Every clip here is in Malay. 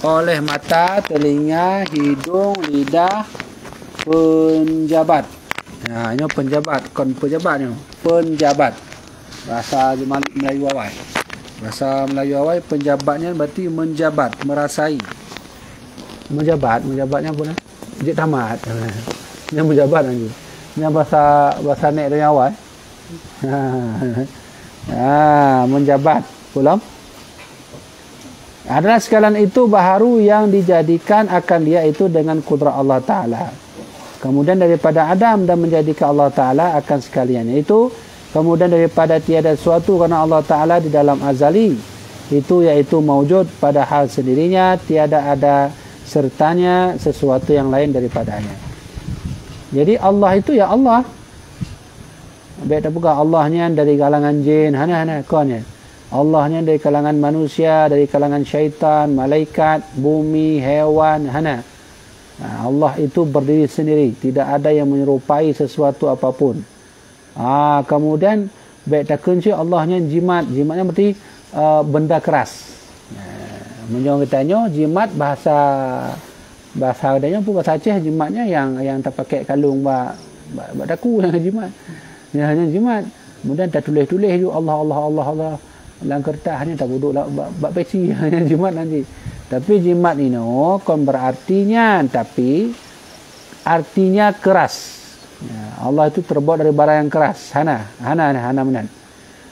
oleh mata, telinga, hidung, lidah, penjabat. Ha, ini penjabat, kon pejabat ni. Penjabat. Bahasa Melayu awal. Bahasa Melayu awal penjabatnya berarti menjabat, merasai. Menjabatnya pun je tamat. Yang menjabat lagi. Yang bahasa nek dari awal. Menjabat pulang. Adalah sekalian itu baharu yang dijadikan akan dia itu dengan kudrat Allah Ta'ala. Kemudian daripada Adam dan menjadikan Allah Ta'ala akan sekalian itu. Kemudian daripada tiada sesuatu kerana Allah Ta'ala di dalam azali. Itu iaitu mawujud pada hal sendirinya. Tiada ada sertanya sesuatu yang lain daripadanya. Jadi Allah itu ya Allah. Baik tak bukan Allahnya dari kalangan jin. Hana konnya. Allahnya dari kalangan manusia, dari kalangan syaitan, malaikat, bumi, hewan, hana. Allah itu berdiri sendiri, tidak ada yang menyerupai sesuatu apapun. Kemudian baik tak kunci Allahnya jimatnya berarti benda keras. Menjawab katanya jimat bahasa adanya pun bahasa Aceh jimatnya yang tak pakai kalung bak daku yang jimat. Ya hanya jimat. Kemudian tak tulis-tulis juga Allah. Dalam kertas ni tak duduk bak peci hanya jimat nanti. Tapi jimat ini kon berartinya tapi artinya keras. Allah itu terbuat dari barang yang keras. Hana menan.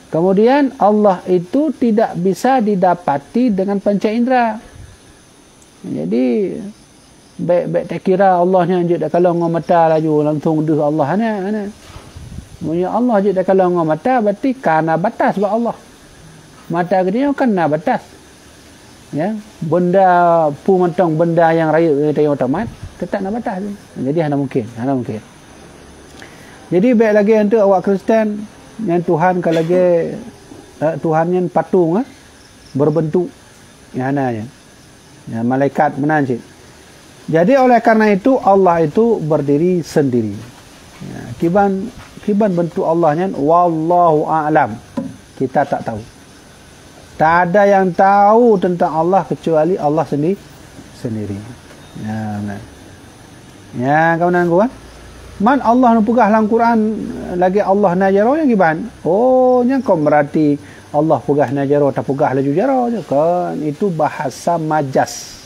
Kemudian Allah itu tidak bisa didapati dengan panca indera. Jadi baik tak kira Allahnya je dak kalau ngom mata laju langsung deh Allah hana. Punya Allah je dak kalau ngom mata berarti kana batas buat Allah. Mata dia kana batas. Ya, benda pumentong benda yang raya kita yang otomat tetap nak batas. Jadi hana mungkin. Jadi baik lagi untuk awak Kristian yang Tuhan kalau lagi Tuhan yang patung berbentuk yang hananya. Ya, malaikat menancik. Jadi oleh karena itu Allah itu berdiri sendiri. Ya, kiban bentuk Allahnya wallahu a'lam. Kita tak tahu. Tak ada yang tahu tentang Allah kecuali Allah sendiri. Ya, kawan-kawan. Man Allah pegah dalam Quran lagi Allah najaro yang giban. Yang kau berarti Allah pegah najaro tak pegah laju jaro je kan. Itu bahasa majas.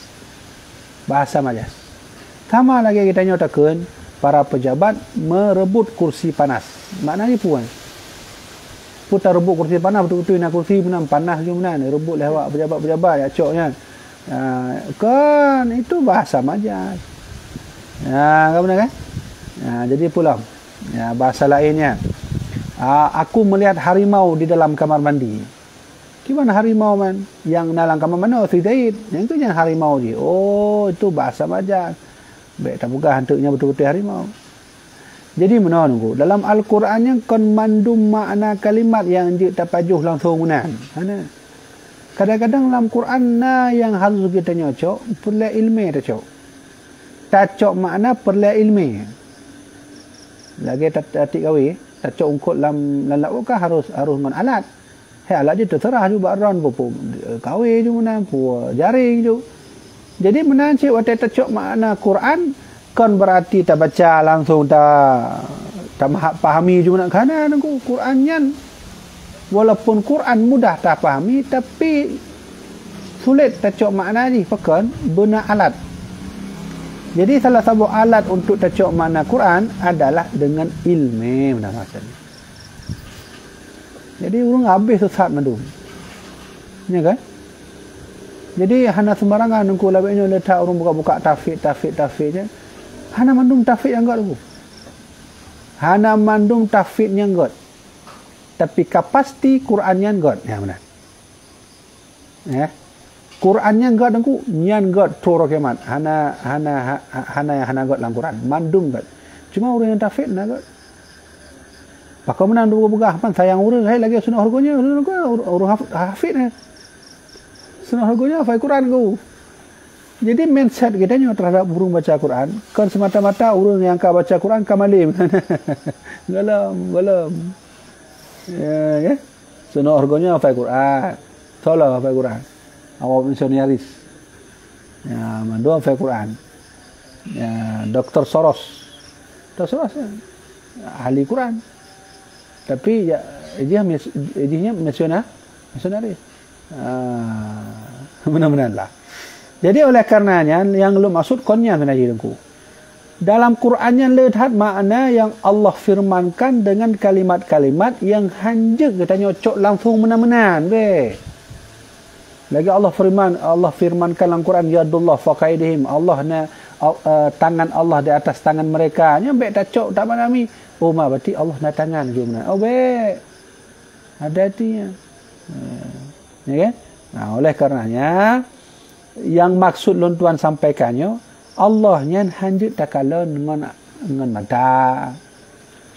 Sama lagi kita nyatakan para pejabat merebut kursi panas. Maknanya puan. Putar rebut kursi panas betul-betul nak kursi menang panas je menang rebut lewat pejabat-pejabat ya coknya. Kan itu bahasa majas. Kamu kan? Jadi pulang. Bahasa lainnya. Aku melihat harimau di dalam kamar mandi. Gimana harimau man? Yang dalam kamar mandi Sri Zaid. Yang itu yang harimau je. Itu bahasa majas. Baik tak buka hantuknya betul-betul harimau. Jadi menunggu dalam Al-Quran yang kon mandum makna kalimat yang je tapajuh langsung menan. Kadang-kadang dalam Quran yang harus kita nyocok perlu ilmi tak cok makna perlu ilmi. Lagi tak kawi tak cok ungkut dalam laukah harus ngon alat. Alat je terserah juga ron pupuk kawi je menan pu jaring je. Jadi menan cik waktu tak cok makna Quran kan berarti tak baca langsung tak pahami juga nak kana nunggu Qurannya walaupun Quran mudah tak pahami tapi sulit tak cok makna ni pakan guna alat. Jadi salah satu alat untuk tak cok makna Quran adalah dengan ilmu benar maksudnya. Jadi urang habis sesat mandum. Ya kan? Jadi hana sembarangan nunggu labaknya letak urang buka-buka tafsir hana mandum tafid yang god tu. Hana mandum tafid yang god. Tapi kapasti Quran yang god. Ya benar. Quran yang god aku nyan god toro kemat. Hana yang hana god dalam Quran. Mandum god. Cuma orang yang tafid nak god. Pakau menang buka pan sayang urang hai lagi sunah harganya urang hafid sunah harganya hafal Quran ku. Jadi mindset kita terhadap burung baca Quran kan semata-mata orang yang ka baca Quran kamalim. Galam. Ya. Sunah harganya hafal Quran. Tolong hafal Quran. Awak misionaris. Ya, mandua hafal Quran. Ya, Dr. Soros. Dr. Soros ahli Quran. Tapi ya ijihnya misionaris. Benar-benarlah. Jadi oleh karenanya yang lu maksud konnya sebenarnya dengku. Dalam Qurannya lihat makna yang Allah firmankan dengan kalimat-kalimat yang hanya kita nyocok langsung menan-menan be. Lagi Allah firmankan dalam Quran yadullah faqaidihim. Allah na tangan Allah di atas tangan mereka. Nyampe tak cok tak manami. Oh berarti Allah na tangan ke mana? Oh be. Ada artinya. Ya kan? Nah, oleh karenanya yang maksud lon tuan sampaikannya Allah nyan hanjut takala dengan mata,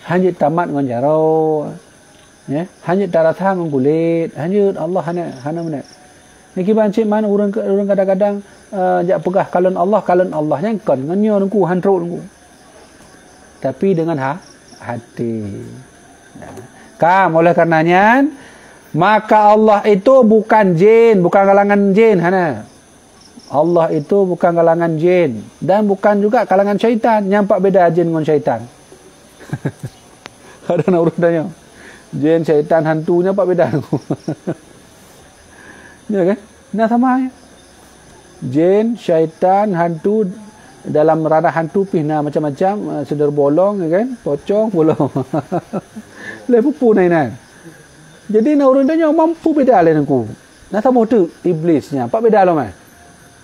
hanjut tamat dengan jaro, ya, hanjut daratan dengan kulit, hanjut Allah hana mana. Niki bancik mana orang kadang-kadang jak pegah kalon Allah yang kan nganyo nungku hantruk nungku. Tapi dengan hati. Kam oleh karenanya maka Allah itu bukan jin, bukan kalangan jin hana. Allah itu bukan kalangan jin dan bukan juga kalangan syaitan. Nyampak beda jin dengan syaitan. Ada nak urutannya. Jin, syaitan, hantu nyampak beda. Ya kan? Nah sama ya. Jin, syaitan, hantu dalam ranah hantu pihna macam-macam, sedar bolong ya kan? Pocong bolong. Lepupu nainan. Jadi nak urutannya mampu beda lain aku. Nah sama tu iblisnya. Pak beda loh mah.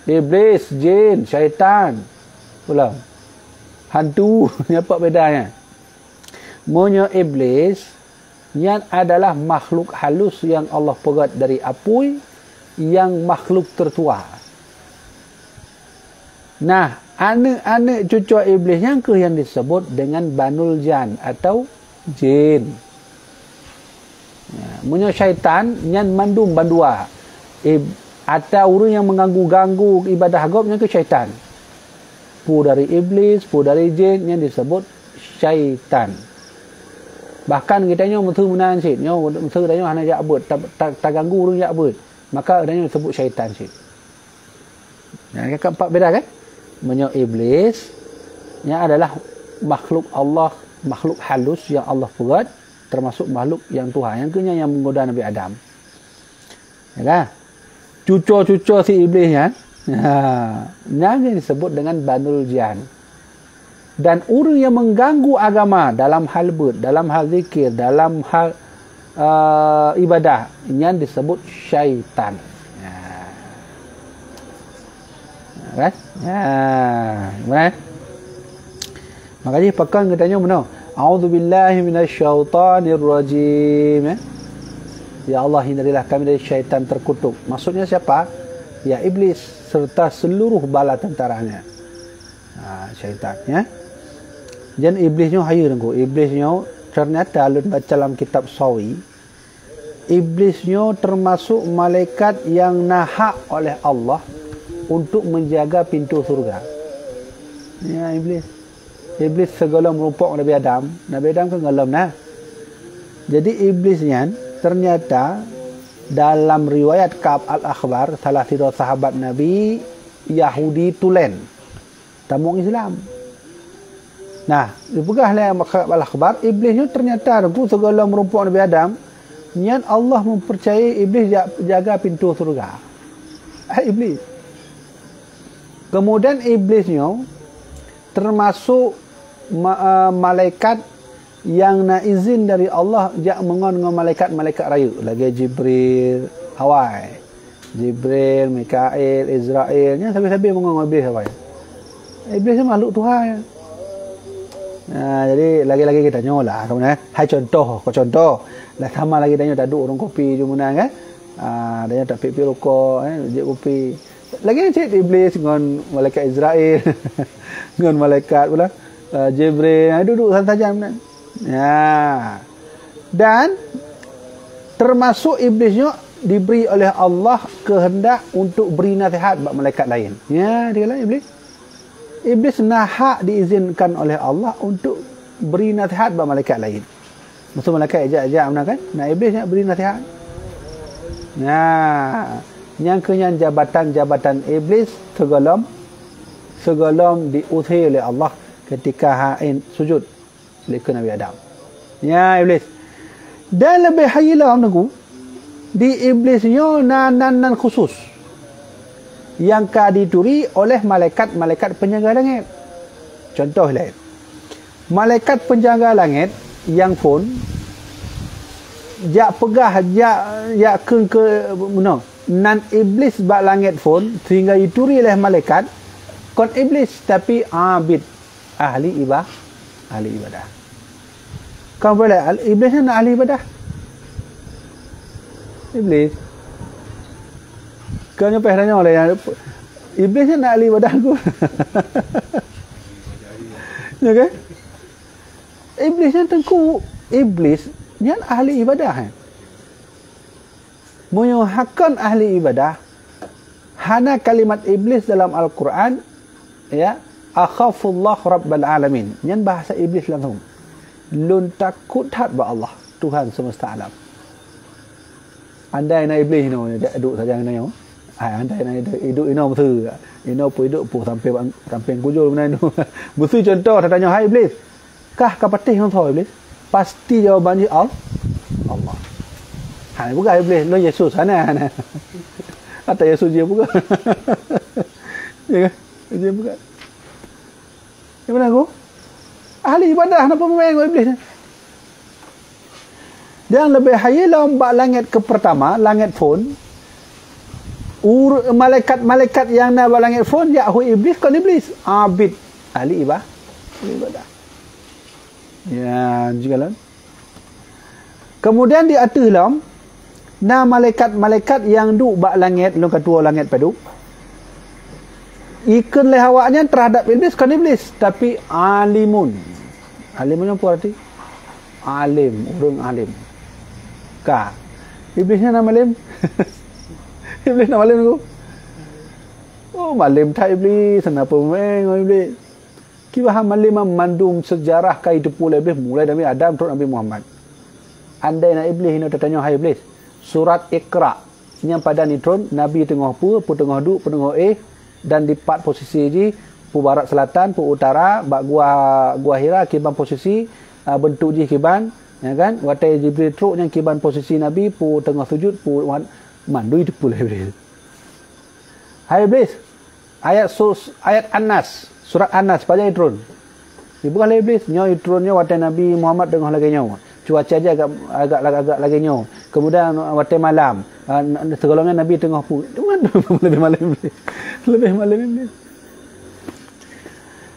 Iblis, jin, syaitan. Pula. Hantu. Apa bedanya? Monya iblis yang adalah makhluk halus yang Allah pegat dari api, yang makhluk tertua. Nah, anak-anak cucu iblis yang disebut dengan Banul Jan atau jin. Monya syaitan yang mandum bandua. Atau orang yang mengganggu-ganggu ibadah agama ke syaitan. Pu dari iblis, pu dari jin yang disebut syaitan. Bahkan kita nyo mutu menan sit, nyo mutu dah nyo hana jak abut, tak ganggu orang jak abut. Maka adanya disebut syaitan sit. Yang keempat beda kan? Menyo iblis yang adalah makhluk Allah, makhluk halus yang Allah buat, termasuk makhluk yang Tuhan yang kenya yang menggoda Nabi Adam. Ya kan? Cucu-cucu si iblisnya, yang disebut dengan Banul Jan. Dan orang yang mengganggu agama dalam hal dalam hal zikir, dalam hal ibadah, yang disebut syaitan. Kan? Gimana? Makanya pekan katanya mana? A'udzubillahi minasyaitonirrajim. Ya Allah, hindarilah kami dari syaitan terkutuk. Maksudnya siapa? Ya iblis serta seluruh bala tentaranya. Syaitan ya. Dan iblisnya hayu dengku. Iblisnya ternyata alun baca dalam kitab Sawi. Iblisnya termasuk malaikat yang nahak oleh Allah untuk menjaga pintu surga. Ya iblis. Iblis segala merupakan Nabi Adam. Nabi Adam kan ngalam nah. Jadi iblisnya ternyata dalam riwayat Ka'ab al-Akhbar, salah satu sahabat Nabi Yahudi tulen tamu Islam. Nah, dipegah oleh Ka'ab al-Akhbar, iblisnya ternyata aku segala merupakan Nabi Adam, yang Allah mempercayai iblis jaga pintu surga. Iblis. Kemudian iblisnya termasuk malaikat yang nak izin dari Allah jak mengon dengan malaikat-malaikat raya lagi Jibril, Hawai, Jibril, Mikail, Israel, nya sampai-sampai mengon iblis Hawai. Iblis ni makhluk Tuhan. Jadi lagi-lagi kita nyolah kemudian hai contoh lah sama lagi tanya tak duduk orang kopi je mana kan. Dia tak pipi rokok je kopi. Lagi cik iblis dengan malaikat Israel dengan malaikat pula Jibril duduk santai mana. Ya. Dan termasuk iblisnya diberi oleh Allah kehendak untuk beri nasihat kepada malaikat lain. Ya, dia lah iblis. Iblis nahak diizinkan oleh Allah untuk beri nasihat kepada malaikat lain. Maksud malaikat ajak-ajak mana kan? Nah, iblis nak beri nasihat. Nah, Yang kenyan jabatan-jabatan iblis segolom diuthir oleh Allah ketika hain sujud oleh Nabi Adam. Ya iblis. Dan lebih hayilah nunggu di iblisnya nan khusus yang kadituri oleh malaikat penjaga langit. Contoh lain. Malaikat penjaga langit yang pun jak pegah jak ke nan iblis bak langit pun sehingga dituri oleh malaikat kon iblis tapi abid ahli ibadah. Kau boleh iblis nak ahli ibadah. Iblis kau nyampe tanya oleh iblis nak ahli ibadah aku. Ya kan? Iblis yang tengku iblis yang ahli ibadah. Menyuhakan ahli ibadah hana kalimat iblis dalam Al-Quran ya akhafullah rabbal alamin yang bahasa iblis langsung lun takut hat ba Allah Tuhan semesta alam. Andai na iblis no duduk saja na yo andai na hidup ino mesti ino pu hidup pu sampai kujul mana no mesti contoh tanya hai iblis kah kapatih hang tho iblis pasti jawabannya Allah. Hai bukan iblis lo Yesus sana. Atau Yesus dia bukan. Ya kan? Dia bukan. Gimana aku? Ahli ibadah apa pemain iblis. Dan lebih hayilah ombak langit ke pertama, langit pun malaikat yang nak langit pun ya iblis kan iblis. Abid ahli ibadah. Ya, jugalan. Kemudian di atas lam na malaikat yang duk bak langit long ketua langit padu ikut lehawaknya terhadap iblis kan iblis tapi alimun apa arti alim orang alim ka iblisnya nama alim iblis nama alim tu oh malim tak iblis kenapa main iblis kibah malim mandum sejarah kehidupan iblis mulai dari Adam turun Nabi Muhammad. Andai nak iblis ini tertanya hai iblis surat Iqra yang pada nitron Nabi tengah pu tengah duk tengah dan di empat posisi ji pu barat selatan pu utara bak gua Hira kiban posisi bentuk ji kiban ya kan watai Jibril truk yang kiban posisi Nabi pu tengah sujud pu mandu itu pula iblis. Hai iblis ayat An-Nas surat An-Nas pada nitron ibu kalau iblis nyo itronnya watai Nabi Muhammad tengah lagi nyo cuaca aja agak lagi nyo. Kemudian waktu malam segolongan Nabi tengah pu. Mana lebih malam ini.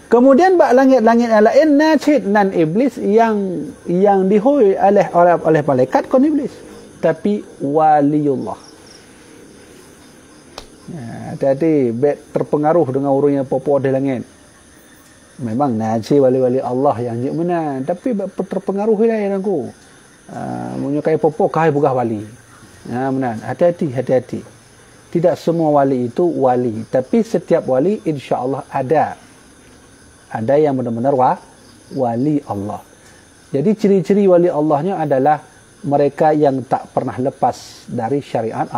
Kemudian bak langit-langit yang lain nacid nan iblis yang dihoi oleh malaikat kon iblis. Tapi waliullah. Ya, hati-hati terpengaruh dengan urungnya popo di langit. Memang naci wali-wali Allah yang jik mana tapi terpengaruh lah yang aku menyukai popok kai bukan wali benar hati-hati tidak semua wali itu wali tapi setiap wali insya-Allah ada yang benar-benar wali Allah. Jadi ciri-ciri wali Allahnya adalah mereka yang tak pernah lepas dari syariat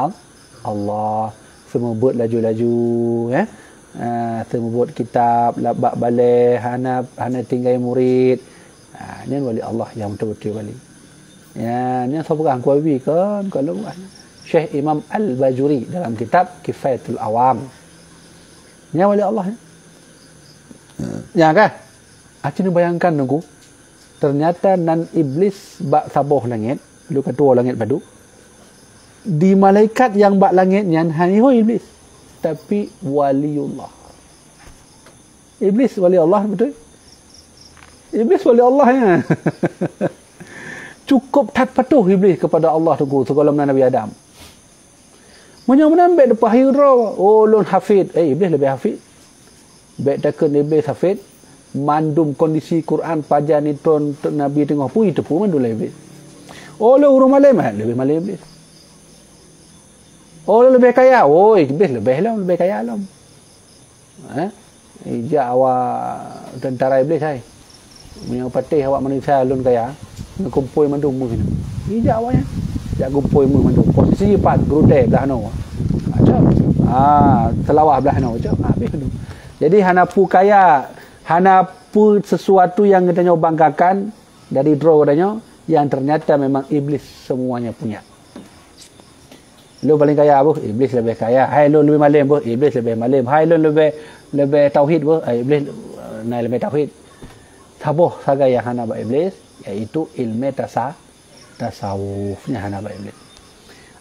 Allah, semua buat laju-laju ya. Semua buat kitab labak balai hana tinggal murid ni wali Allah yang betul-betul wali ya ni seorang kuawi kan kalau Syekh Imam Al-Bajuri dalam kitab Kifayatul Awam ni wali Allah ya kan acin bayangkan nunggu ternyata nan iblis bak sabuh langit lu ketua langit padu di malaikat yang bak langit nyan haniho iblis tapi waliullah. Iblis wali Allah betul? Iblis wali Allah ya. Cukup tak patuh iblis kepada Allah tu sebelum Nabi Adam. Menyamban baik depan hira, oh lun hafid, iblis lebih hafid. Baik takkan iblis hafid, mandum kondisi Quran pajan itu Nabi tengah pu itu pun mandul iblis. Oh lu urang malam lebih malam iblis. Oh lebih kaya, oh iblis lebih kaya lah. Ijak awak tentara iblis hai. Punya patih awak manusia lun kaya, kumpul mandung mu sini. Ijak awaknya. Jak kumpul mu mandung. Posisi 4 gerudai belah no. macam. Telawah belah no macam. Habis tu. Jadi hanapu kaya, hanapu sesuatu yang katanya banggakan dari draw katanya yang ternyata memang iblis semuanya punya. Lu paling kaya apa? Iblis lebih kaya. Hai lu lebih malim apa? Iblis lebih malim. Hai lu lebih tauhid apa? Iblis naik lebih tauhid. Tabuh saga yang hana ba iblis iaitu ilmu tasawufnya hana ba iblis.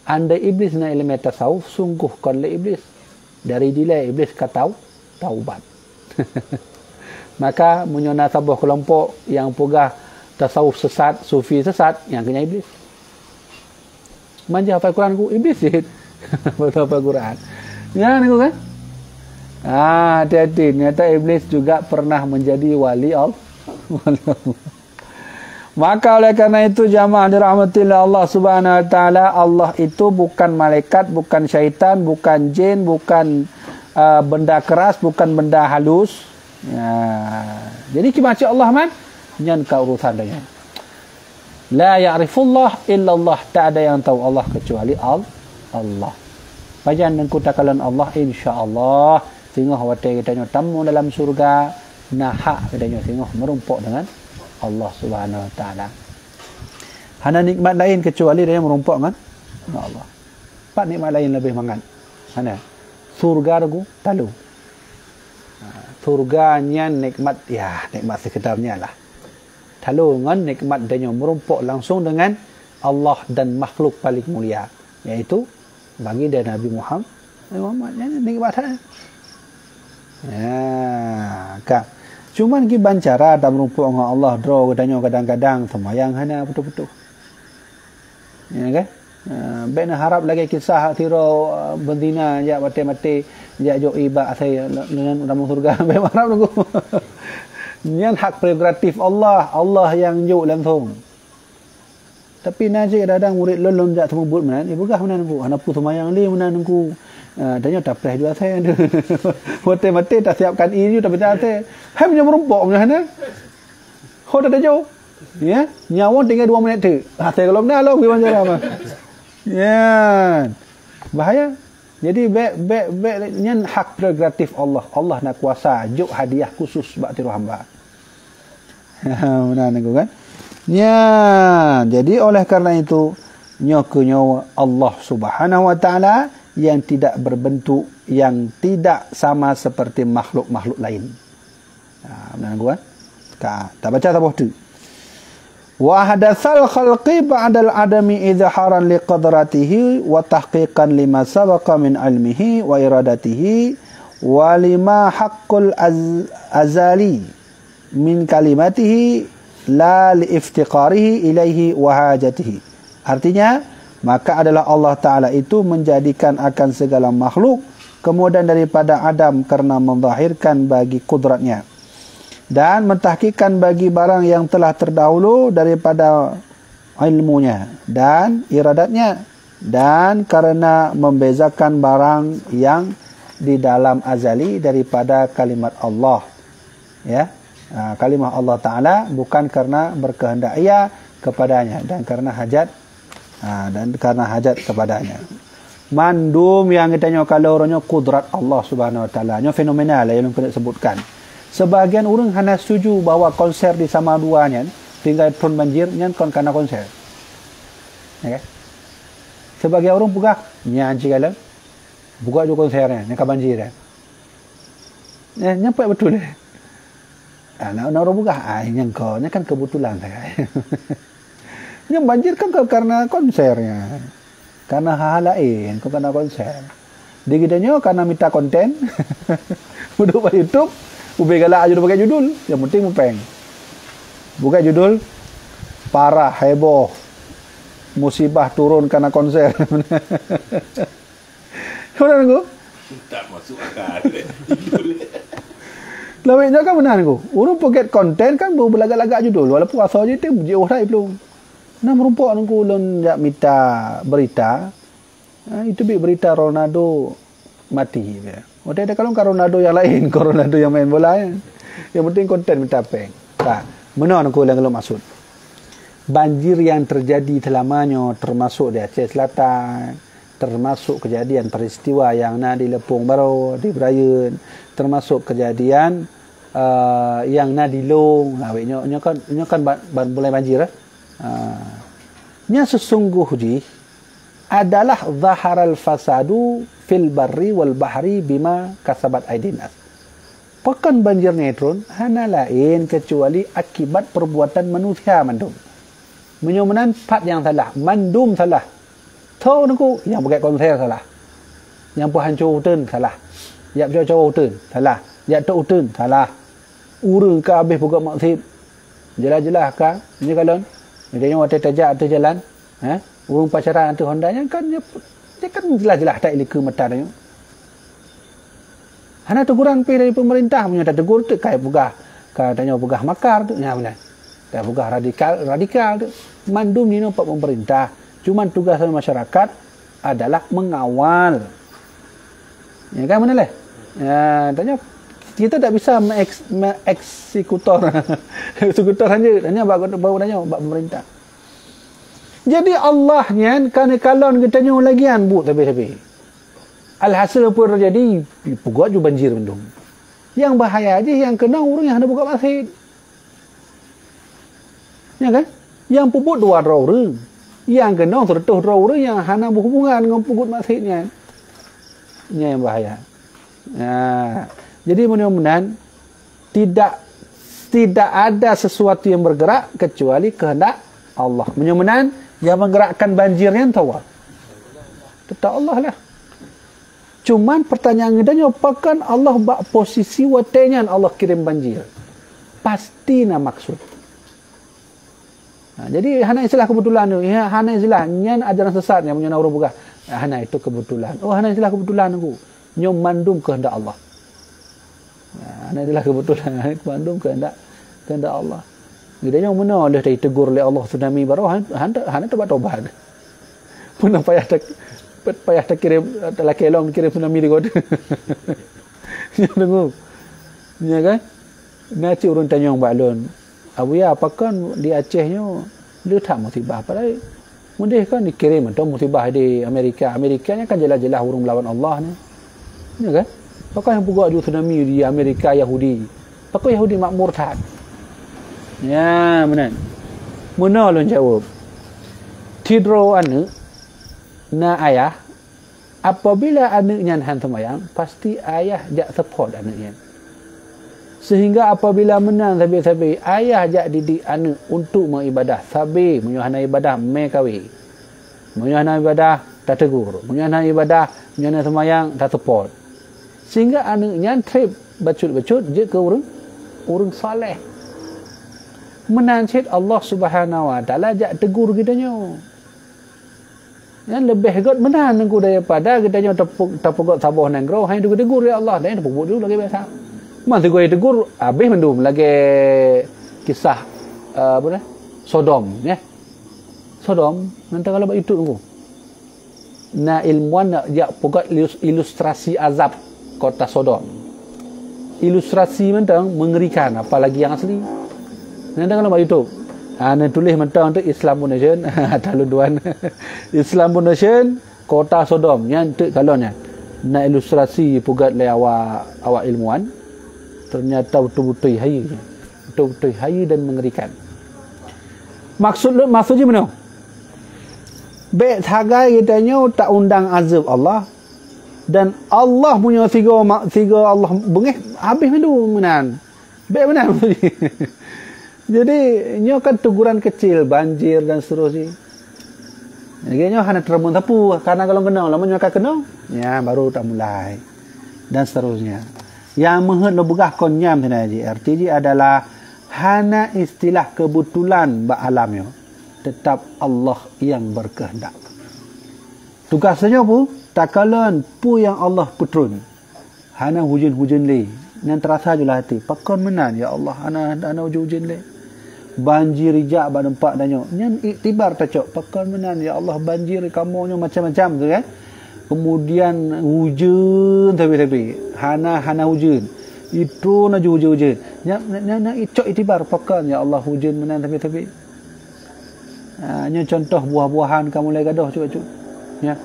Anda iblis na ilmu tasawuf sungguh kon le iblis. Dari dila iblis katau taubat. Maka menyona sebuah kelompok yang pegah tasawuf sesat, sufi sesat yang kena iblis. Manja hafal Quran ku iblis sih. Betul hafal Quran. Ya ni kan? Hati-hati, ternyata iblis juga pernah menjadi wali Allah. Maka oleh karena itu jamaah dirahmatillah Allah Subhanahu wa taala, Allah itu bukan malaikat, bukan syaitan, bukan jin, bukan benda keras, bukan benda halus. Jadi macam Allah man nyan ka urusan dia. La ya'rifullah illallah, tak ada yang tahu Allah kecuali Allah. Bajan dan kutakalan Allah insya-Allah tengok wate kita tamu dalam surga nahak katanya tengok merumpok dengan Allah Subhanahu wa taala. Hana nikmat lain kecuali dia merumpok dengan Allah. Pak nikmat lain lebih mangan. Hana surga ragu talu. Surganya nikmat ya nikmat sekedarnya lah. Talu dengan nikmat dia merumpok langsung dengan Allah dan makhluk paling mulia, yaitu bagi dia Nabi Muhammad ini nikmat saya. Kak. Cuman ki bancara tak merumpuk dengan Allah draw kadang-kadang semayang hana betul-betul. Ya kan? Ben harap lagi kisah tiro bendina ya mati-mati ya jo iba saya dengan dalam surga ben harap nunggu. Yang hak prerogatif Allah yang juk langsung. Tapi nanti kadang murid lolong jak semua mana, begah mana nunggu, anak pu semayang li mana nunggu. Tanya tak pernah juga saya. Mati-mati tak siapkan ini tapi tak ada. Hai punya merumpok mana? Kau tak tahu. Ya, nyawa tinggal 2 minit tu. Saya kalau benar lo gimana cara apa? Ya. Bahaya. Jadi nyan hak prerogatif Allah. Allah nak kuasa juk hadiah khusus bak tiru hamba. Benar nengku kan? Ya, jadi oleh karena itu nyokunyo Allah Subhanahu wa taala yang tidak berbentuk, yang tidak sama seperti makhluk-makhluk lain. Benar nengku kan? Tak baca tak boh tu. Wa hadatsal khalqi ba'dal adami izharan liqadratihi wa tahqiqan lima sabaqa min ilmihi wa iradatihi wa lima haqqul azali min kalimatihi la liiftiqarihi ilaihi wa hajatihi. Artinya maka adalah Allah Ta'ala itu menjadikan akan segala makhluk kemudian daripada Adam karena menzahirkan bagi kudratnya dan mentahqiqkan bagi barang yang telah terdahulu daripada ilmunya dan iradatnya dan karena membezakan barang yang di dalam azali daripada kalimat Allah, ya, kalimat Allah Ta'ala bukan karena berkehendak ia kepadanya dan karena hajat kepadanya. Mandum yang kita kalau orangnya kudrat Allah Subhanahu Wa Ta'ala nya fenomenal yang kita sebutkan. Sebagian orang hanya setuju bahawa konser di Samaduanya tinggal turun banjir nyan kon karena konser. Ya. Sebagian orang buka nyan cigala buka juga konsernya nya banjir ya. Nyampe betul. Nak orang buka yang kau nya kan kebetulan saya. Nya banjir kan karena konsernya. Karena hal lain kau karena konser. Digidanya karena minta konten. Udah pada YouTube Ubay galak aja pakai judul, yang penting mupeng. Buka judul parah heboh musibah turun karena konser. Benar nggak? Tak masuk akal. Lawaknya kan benar nggak? Orang poket konten kan berlagak-lagak judul, walaupun asal je tu jauh dah belum. Nah merumpok nunggu lon jak minta berita. Itu berita Ronaldo mati dia. Ada kalau Ronaldo yang lain, Ronaldo yang main bola ya. Yang penting konten minta peng. Tak, benar aku yang kalau maksud. Banjir yang terjadi selamanya termasuk di Aceh Selatan, termasuk kejadian peristiwa yang na di Lepung Baru, di Berayan, termasuk kejadian yang na di Long, nya kan mulai banjir. Nya sesungguhnya adalah zaharal fasadu fil barri wal bahri bima kasabat aydin nas. Pekan banjir netron hana lain kecuali akibat perbuatan manusia mandum. Menyomenan part yang salah, mandum salah. Tahu nunggu yang pakai konser salah. Yang hancur utun salah. Yang jauh utun salah. Yang tok utun salah. Urang ke habis buka maksud. Jelas-jelas kan? Ini kalau dia yang waktu tajak atas jalan, urang pacaran atas Honda-nya kan dia kan jelas-jelas tak ilika mata dia. Hana teguran pergi dari pemerintah punya tak tegur tu kai pugah. Katanya pugah makar tu nya benar. Tak pugah radikal tu. Mandum ni nampak pemerintah. Cuma tugas masyarakat adalah mengawal. Ya kan benar leh? Ya, tanya kita tak bisa mengeksekutor. Eksekutor hanya baru tanya bab pemerintah. Jadi Allahnya kan kalau kita nyu lagian bu tapi alhasil apa terjadi pugat ju banjir mendung. Yang bahaya aja yang kena orang yang hendak buka masjid. Ya kan? Yang puput dua orang. Yang kena tertuh orang yang hendak berhubungan dengan pugut masjidnya. Ini yang bahaya. Nah, jadi mudah-mudahan tidak ada sesuatu yang bergerak kecuali kehendak Allah. Mudah-mudahan yang menggerakkan banjirnya tahu. Tetap Allah lah. Cuman pertanyaan kita apakah Allah bak posisi watenya Allah kirim banjir? Pasti na maksud. Jadi hana istilah kebetulan tu. Ya, hana istilah nyan ajaran sesat yang punya orang buka. Hana itu kebetulan. Oh hana istilah kebetulan aku. Nyom mandum kehendak Allah. Hana istilah kebetulan. Mandum kehendak Allah. Dia yang mana oleh ditegur oleh Allah tsunami baru hana tobat. Pun payah tak kirim telah kelong kirim tsunami di kota. Ya dengar. Ya kan? Nanti urun tanya orang balon. Abu ya apakah di Acehnya dia tak musibah padahal mudih kan dikirim atau musibah di Amerikanya kan jelas-jelas orang melawan Allah ni. Ya kan? Apakah yang buat tsunami di Amerika Yahudi? Apakah Yahudi makmur tak? Ya, benar. Mana lon jawab? Tidro anak na ayah apabila anaknya han semayang pasti ayah jak support anaknya sehingga apabila menang sabi-sabi ayah jak didik anak untuk mengibadah sabi menyuhana ibadah mekawi menyuhana ibadah tak tegur menyuhana ibadah menyuhana semayang tak support sehingga anaknya trip bacut-bacut je ke orang soleh menancit Allah Subhanahu wa taala jak tegur kitanya. Yang lebih god menahan aku daripada kita nyo tapuk sabuh nang grow hai tegur ya Allah dan tapuk dulu lagi biasa. Masih gue tegur habis mendum lagi kisah apa dah? Sodom ya. Sodom nanti kalau itu aku. Na ilmuwan ya pokok ilustrasi azab kota Sodom. Ilustrasi mentang mengerikan apalagi yang asli. Nanti kalau itu Ana tulis mentang tu Islam Foundation taluduan Islam Foundation kota Sodom yang tu kalau nya nak ilustrasi pugat le awak ilmuwan ternyata betul-betul hayi dan mengerikan. Maksudnya mana? Baik sagai kitanya tak undang azab Allah dan Allah punya tiga Allah bengih habis itu menan. Baik benar. Jadi nyo kan teguran kecil banjir dan seterusnya. Jadi nyo hanya termun tapu karena kalau kena lama nyo kena ya baru tak mulai dan seterusnya. Yang menghut lo begah konyam sebenarnya artinya adalah hana istilah kebetulan ba alamnya tetap Allah yang berkehendak. Tugasnya apa? Takalan pu yang Allah putrun. Hana hujan-hujan le. Nan terasa julah hati. Pakon menan ya Allah ana hujan le. Banjir rijak ba nampak danyo. Nyan iktibar tacok. Pakon menan ya Allah banjir kamunya macam-macam tu kan. Kemudian hujan tapi hana hujan. Itu na hujan. Nya icok iktibar pakon ya Allah hujan menan tapi. Nya contoh buah-buahan kamu lagi gaduh cuba. Ya.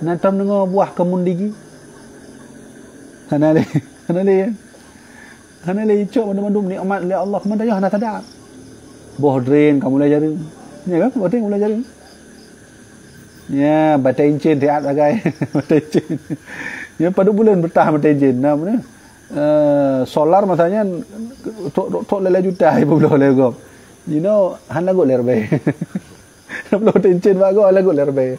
Nantam dengar buah kemundigi. Hanale ya. Hanale icok mandum nikmat oleh Allah keman daya hana tadak. Boh drain kamu mulai jari. Ya kan? Boh drain mulai jari. Ya, batai encin tiap bagai. Batai encin. Ya pada bulan bertah batai encin. Namanya solar masanya tok lele juta ibu belah lego. You know, han lagu lerbe. Belum tencin bago lagu lerbe.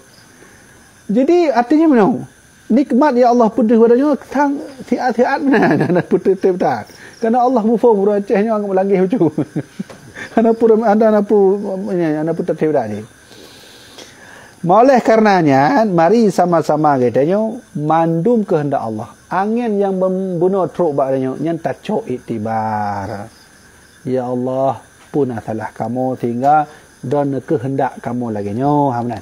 Jadi artinya mana? Nikmat ya Allah putih padanya tang tiat-tiat mana putih tak. Karena Allah mufo muracehnya ang lagi hucu. Ana pura ana putih tak ni. Oleh karenanya, mari sama-sama katanya mandum kehendak Allah. Angin yang membunuh truk baknya yang tak cok iktibar. Ya Allah, punah salah kamu sehingga dan kehendak kamu lagi nyo hamdan.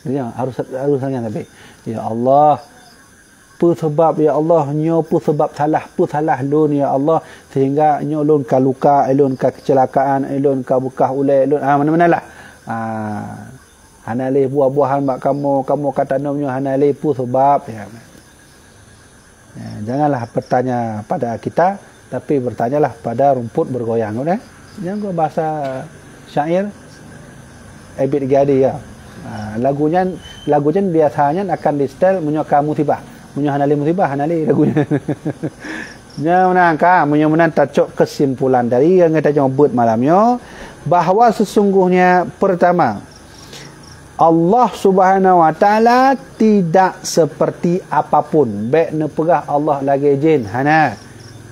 Ya, harus sangat tapi. Ya Allah, pu sebab ya Allah nyo pu sebab salah lun ya Allah sehingga nyo lun ka luka, lun ka kecelakaan, lun ka bukah ulai, lun mana-manalah. Hanale buah-buahan mak kamu kata nomnya hanale pu sebab ya. Janganlah bertanya pada kita tapi bertanyalah pada rumput bergoyang kan. Yang bahasa syair Abid Gadi ya. Lagunya biasanya akan di style menyoka musibah. Menyo hanale musibah hanale lagunya. Nya menangka menyo tacok kesimpulan dari yang kita nyebut malamnya bahawa sesungguhnya pertama Allah Subhanahu wa taala tidak seperti apapun. Baik ne pegah Allah lagi jin, hana.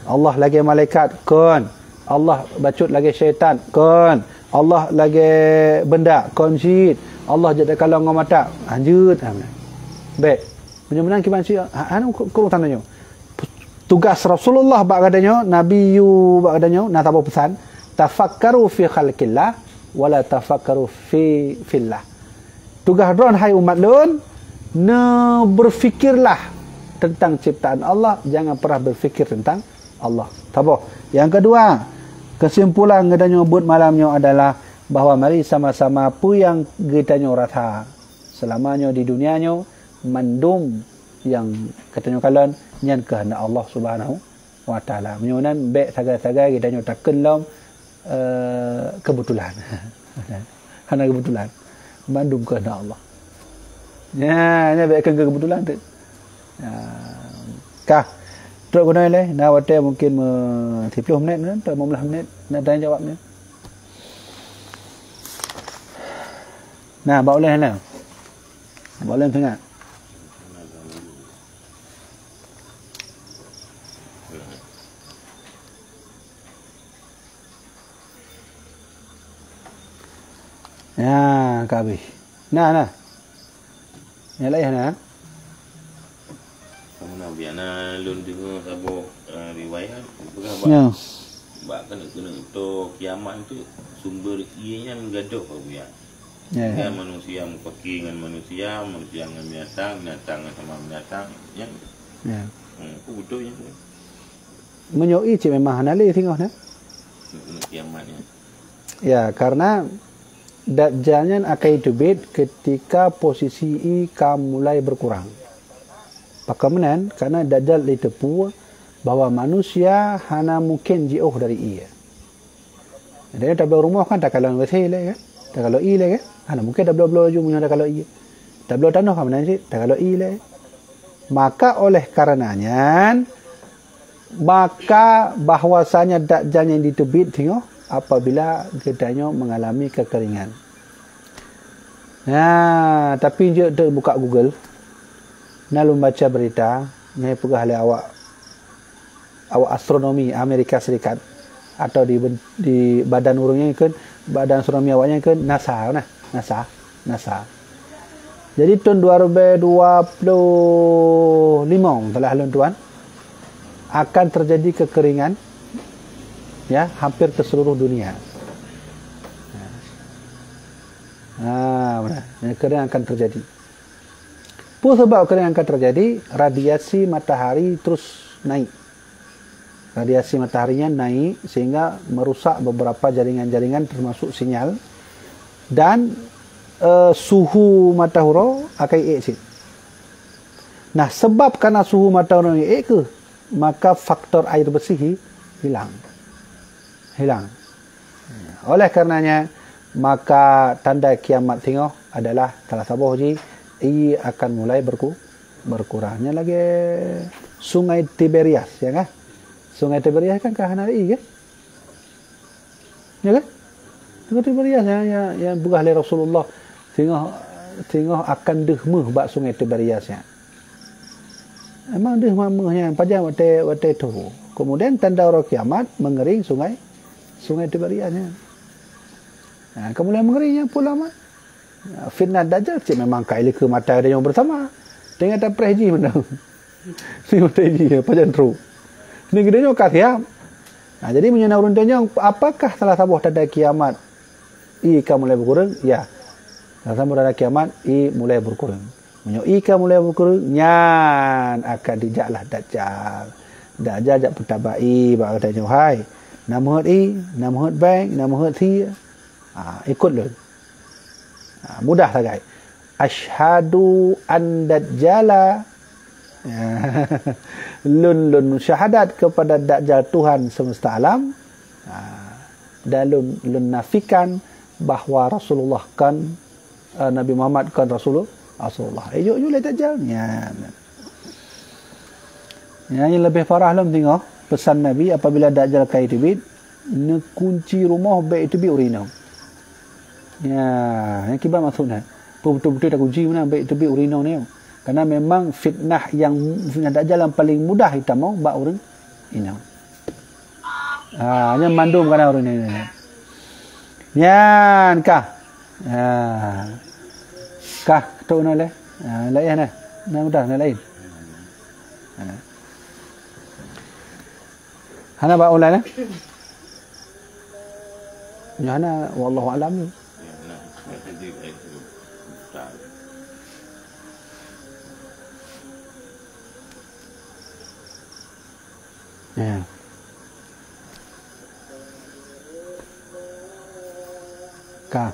Allah lagi malaikat, kun. Allah bacut lagi syaitan, kun. Allah lagi benda, konsit. Allah jadi kalau ngomata, lanjut. Baik. Benar-benar kiban sih, anu kurang tandanya. Tugas Rasulullah bak katanya, Nabi yu bak katanya, nak apa pesan? Tafakkaru fi khalqillah wala tafakkaru fi fillah. Tugas dron hai umat lun, berfikirlah tentang ciptaan Allah, jangan pernah berfikir tentang Allah. Taboh. Yang kedua, kesimpulan kita nyebut malamnya adalah bahawa mari sama-sama pu yang kita rasa selamanya di dunianya mandum yang katanya kalian nyan kehendak Allah Subhanahu wa taala. Menyonan baik saga-saga kita takkan lom kebetulan. Hanya kebetulan. Mandum kehendak Allah. Ya, ini baikkan kebetulan tu. Kah. Teruk guna le, nak wate mungkin 10 minit kan, 15 minit nak tanya jawabnya. Nah, bawa boleh lah. Bawa boleh sangat. Ya, kabeh. Nah. Yang lain nah. Kamu nak biarna lun dengar sabo riwayat berapa? Ya. Bahkan kena untuk kiamat itu sumber ianya menggaduh apa ya? Ya. Dengan manusia mufakir dengan manusia dengan binatang sama binatang yang. Ya. Aku betul yang. Menyoi cik memang hanale tengok nah. Kiamatnya. Ya, karena Dajjalnya akan hidup ketika posisi ika mulai berkurang. Bagaimana? Karena Dajjal ditepu bahawa manusia hanya mungkin jauh dari ia. Jadi tak boleh rumah kan tak kalau bersih lah kan? Tak kalau ia lah kan? Hanya mungkin tak boleh laju punya tak kalau ia. Tak boleh tanah kan sih? Tak kalau ia lah. Maka oleh karenanya maka bahwasanya Dajjal yang ditebit tengok apabila kitanya mengalami kekeringan. Nah, tapi dia buka Google, nak baca berita, nyai pegah oleh awak astronomi Amerika Serikat atau di badan urungnya kan, badan astronomi awaknya kan NASA. Jadi tahun 2025 telah lalu tuan akan terjadi kekeringan ya hampir ke seluruh dunia. Kekeringan akan terjadi. Sebab kekeringan akan terjadi, radiasi matahari terus naik. Radiasi mataharinya naik sehingga merusak beberapa jaringan-jaringan termasuk sinyal dan suhu matahari akan exit. Nah, sebab karena suhu mata orang naik ke, maka faktor air bersih hilang. Oleh karenanya, maka tanda kiamat tengok adalah salah satu ji, ia akan mulai berkurangnya lagi sungai Tiberias, ya kan? Sungai Tiberias kan kahana i kan? Ya kan? Sungai Tiberias yang begah oleh Rasulullah tengok akan dehmeh bak sungai Tiberias ya. Emang dehmehnya panjang waktu itu. Kemudian tanda orang kiamat mengering sungai Tiberiasnya. Nah, kemudian mengeringnya pula mah. Fitnah Dajjal cik memang kaili ke mata dia yang bersama. Tengok tak preji benda. Ni mata ini panjang teruk. Ni gedenya kasiam. Nah, jadi menyana urun tanya apakah salah satu tanda kiamat akan mulai berkurang? Ya. Salah satu tanda kiamat mulai berkurang. Ikan mulai berkurang, nyan akan dijaklah Dajjal. Dajjal jak petabai, bak kata hai. Nama hut bank, nama hut si. Ikut lu. Mudah lah guys. Asyhadu an Dajjala. Lun syahadat kepada Dajjal Tuhan semesta alam. Dan lun nafikan bahawa Rasulullah kan Nabi Muhammad kan Rasulullah. Yuk lihat Dajjal. Yang lebih parah lem tengok pesan Nabi apabila Dajjal kai tibit, ne kunci rumah baik tibit urina. Yang kibar maksudnya. Betul-betul tak kunci mana baik tibit urina ni. Karena memang fitnah Dajjal yang paling mudah kita mau bak urina. Hanya mandum kana urina. Nyan kah? Kah tu nak le? Lain nah. Nah mudah nak lain. Hana ba ulan ya hana wallahu alam. Ya. Kah?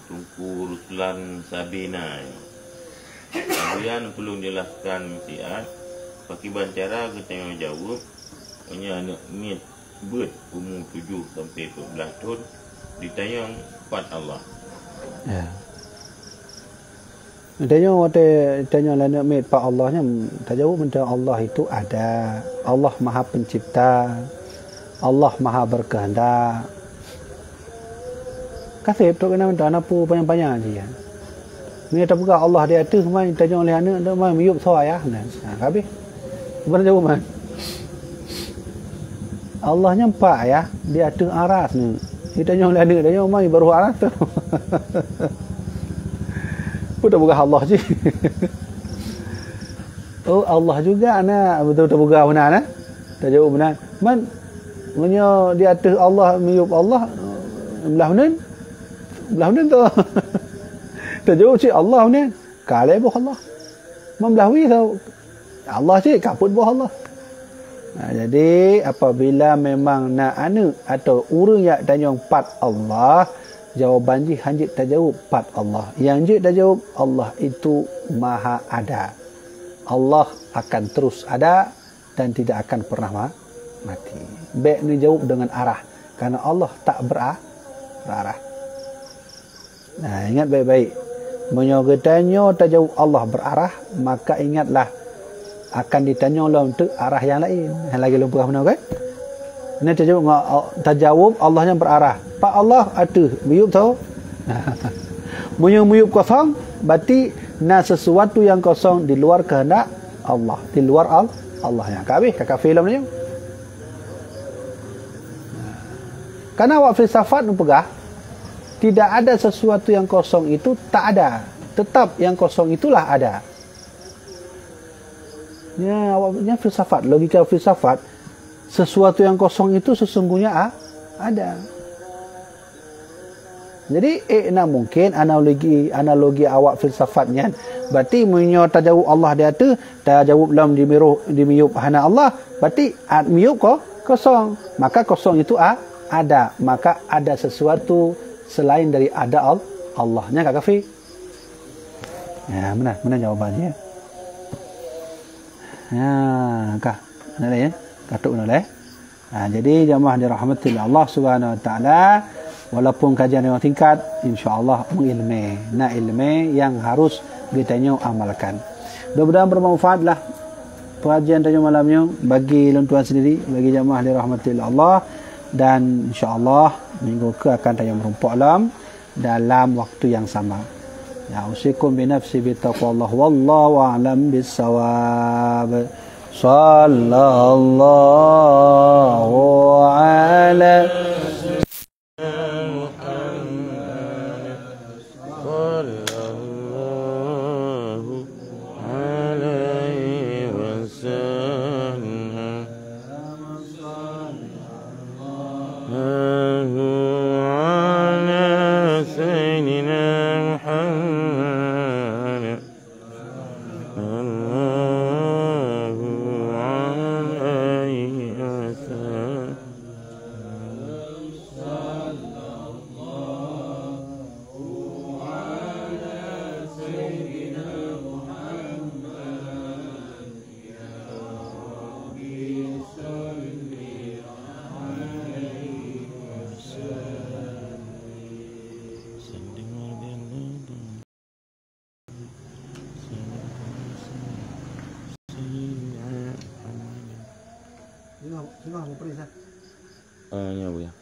Tungku Ruslan Sabina. Kemudian perlu jelaskan siat pakai bancara kita yang jawab hanya anak mit ber umur 7 sampai 14 tahun ditanya 4 Allah. Ya. Tanya waktu tanya anak mit 4 Allahnya tak jawab benda Allah itu ada. Allah Maha Pencipta. Allah Maha Berkehendak. Kasih tu kena minta anak pu panjang-panjang aja. Ni tak buka Allah dia tu mai tanya oleh anak dak mai miyup so ayah nah. Habis. Bukan jawab man. Allah nyampak ya, dia tu aras ni. Dia tanya oleh anak dia mai baru aras tu. Pun tak buka Allah je. Oh Allah juga anak betul-betul buka benar nah. Tak jawab benar. Man menyo di atas Allah miyup Allah belah benar tu. Tak jawab cik Allah ni. Kalai buh Allah. Membelahui tau. Allah cik kaput buh Allah. Jadi apabila memang nak anak atau orang yang tanya 4 Allah, jawaban ji hanjit tak jawab 4 Allah. Yang ji tak jawab Allah itu maha ada. Allah akan terus ada dan tidak akan pernah mati. Baik ni jawab dengan arah. Karena Allah tak berarah. Nah, ingat baik-baik. Menyogetanya tak jauh Allah berarah, maka ingatlah akan ditanya Allah untuk arah yang lain. Yang lagi lupa mana kan? Ini terjawab Allahnya berarah. Pak Allah ada miyup tahu? Miyup kosong, berarti sesuatu yang kosong di luar kehendak Allah, di luar Allah yang kabeh kakak filem ni. Karena awak filsafat nu pegah tidak ada sesuatu yang kosong itu tak ada. Tetap yang kosong itulah ada. Ya, awaknya filsafat, logika filsafat, sesuatu yang kosong itu sesungguhnya ada. Jadi mungkin analogi awak filsafatnya. Berarti menyo tajawub Allah dia tu, tajawub lam di miyub hana Allah, berarti miyub kosong. Maka kosong itu ada. Maka ada sesuatu selain dari ada Allahnya kak kafir. Ya, mana jawabannya? Ya, kah? Mana ya? Katuk mana? Jadi jamaah dirahmati Allah Subhanahu wa taala, walaupun kajian yang tingkat, insya-Allah mengilmu, ilmu yang harus kita amalkan. Mudah-mudahan bermanfaatlah pengajian tanya malamnya bagi tuan sendiri, bagi jamaah dirahmati Allah, dan insya-Allah minggu ke akan tanya merumpuk dalam waktu yang sama. Ya, usikum bi nafsi bi taqwallah wallahu a'lam bis-shawab. Sallallahu ala ya, Bu ya.